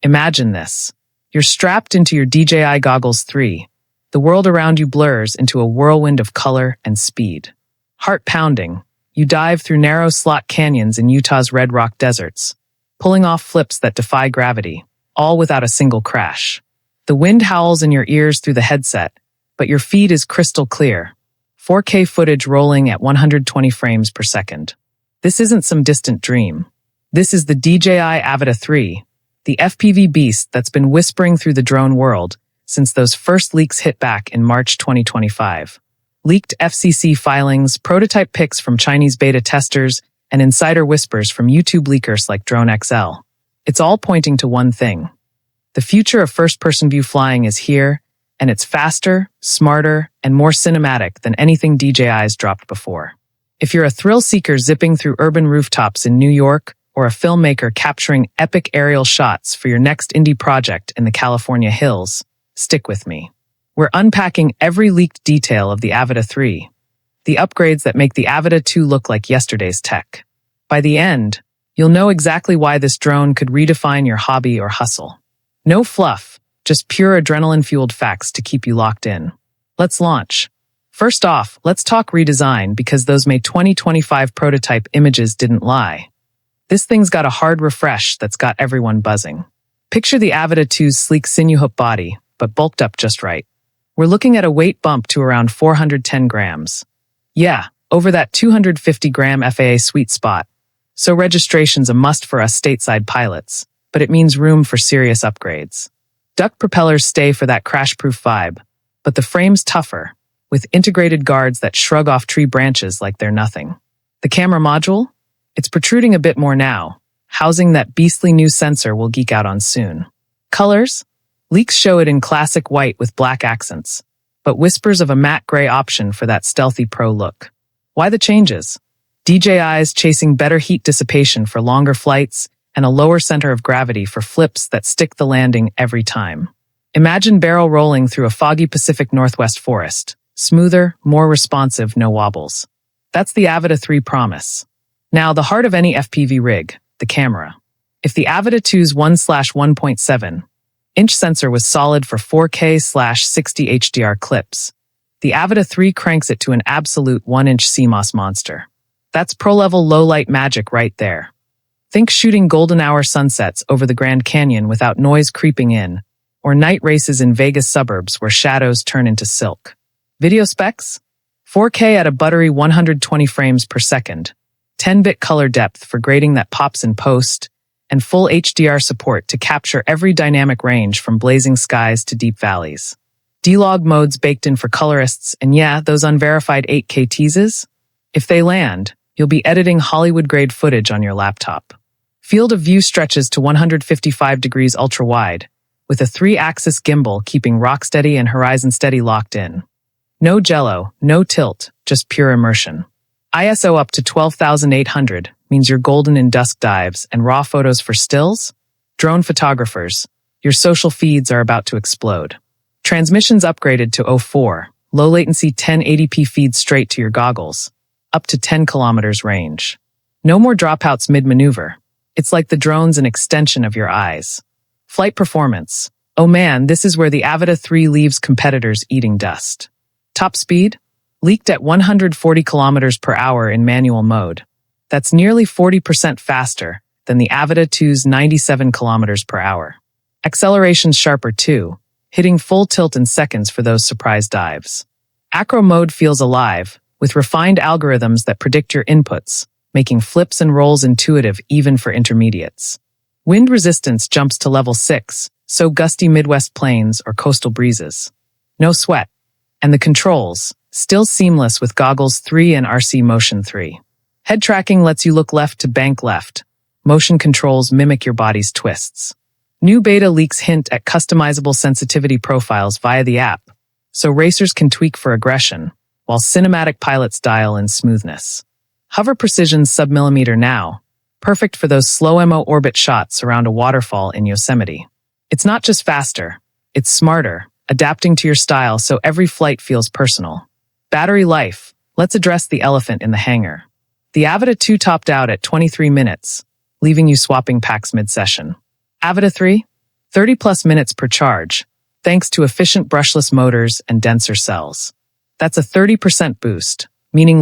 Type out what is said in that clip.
Imagine this. You're strapped into your DJI Goggles 3. The world around you blurs into a whirlwind of color and speed. Heart pounding, you dive through narrow slot canyons in Utah's red rock deserts, pulling off flips that defy gravity, all without a single crash. The wind howls in your ears through the headset, but your feed is crystal clear. 4K footage rolling at 120 frames per second. This isn't some distant dream. This is the DJI Avata 3, the FPV beast that's been whispering through the drone world since those first leaks hit back in March 2025. Leaked FCC filings, prototype pics from Chinese beta testers, and insider whispers from YouTube leakers like DroneXL. It's all pointing to one thing. The future of first-person view flying is here, and it's faster, smarter, and more cinematic than anything DJI's dropped before. If you're a thrill-seeker zipping through urban rooftops in New York, or a filmmaker capturing epic aerial shots for your next indie project in the California hills, stick with me. We're unpacking every leaked detail of the Avata 3, the upgrades that make the Avata 2 look like yesterday's tech. By the end, you'll know exactly why this drone could redefine your hobby or hustle. No fluff, just pure adrenaline-fueled facts to keep you locked in. Let's launch. First off, let's talk redesign because those May 2025 prototype images didn't lie. This thing's got a hard refresh that's got everyone buzzing. Picture the Avata 2's sleek Cinewhoop body, but bulked up just right. We're looking at a weight bump to around 410 grams. Yeah, over that 250-gram FAA sweet spot. So registration's a must for us stateside pilots, but it means room for serious upgrades. Duck propellers stay for that crash-proof vibe, but the frame's tougher, with integrated guards that shrug off tree branches like they're nothing. The camera module? It's protruding a bit more now, housing that beastly new sensor we'll geek out on soon. Colors? Leaks show it in classic white with black accents, but whispers of a matte gray option for that stealthy pro look. Why the changes? DJI's chasing better heat dissipation for longer flights and a lower center of gravity for flips that stick the landing every time. Imagine barrel rolling through a foggy Pacific Northwest forest. Smoother, more responsive, no wobbles. That's the Avata 3 promise. Now, the heart of any FPV rig, the camera. If the Avata 2's 1/1.7-inch sensor was solid for 4K/60 HDR clips, the Avata 3 cranks it to an absolute 1-inch CMOS monster. That's pro-level low-light magic right there. Think shooting golden hour sunsets over the Grand Canyon without noise creeping in, or night races in Vegas suburbs where shadows turn into silk. Video specs? 4K at a buttery 120 frames per second, 10-bit color depth for grading that pops in post, and full HDR support to capture every dynamic range from blazing skies to deep valleys. D-Log modes baked in for colorists, and yeah, those unverified 8K teases? If they land, you'll be editing Hollywood-grade footage on your laptop. Field of view stretches to 155 degrees ultra-wide, with a 3-axis gimbal keeping rock-steady and horizon-steady locked in. No jello, no tilt, just pure immersion. ISO up to 12,800 means you're golden in dusk dives and raw photos for stills? Drone photographers, your social feeds are about to explode. Transmissions upgraded to 04, low-latency 1080p feed straight to your goggles, up to 10 kilometers range. No more dropouts mid-maneuver. It's like the drone's an extension of your eyes. Flight performance. Oh man, this is where the Avata 3 leaves competitors eating dust. Top speed? Leaked at 140 kilometers per hour in manual mode. That's nearly 40% faster than the Avata 2's 97 kilometers per hour. Acceleration's sharper too, hitting full tilt in seconds for those surprise dives. Acro mode feels alive, with refined algorithms that predict your inputs, making flips and rolls intuitive even for intermediates. Wind resistance jumps to level 6, so gusty Midwest plains or coastal breezes. No sweat. And the controls, still seamless with Goggles 3 and RC Motion 3. Head tracking lets you look left to bank left. Motion controls mimic your body's twists. New beta leaks hint at customizable sensitivity profiles via the app, so racers can tweak for aggression, while cinematic pilots dial in smoothness. Hover precision's sub-millimeter now, perfect for those slow-mo orbit shots around a waterfall in Yosemite. It's not just faster, it's smarter, adapting to your style so every flight feels personal. Battery life. Let's address the elephant in the hangar. The Avata 2 topped out at 23 minutes, leaving you swapping packs mid-session. Avata 3? 30 plus minutes per charge, thanks to efficient brushless motors and denser cells. That's a 30% boost, meaning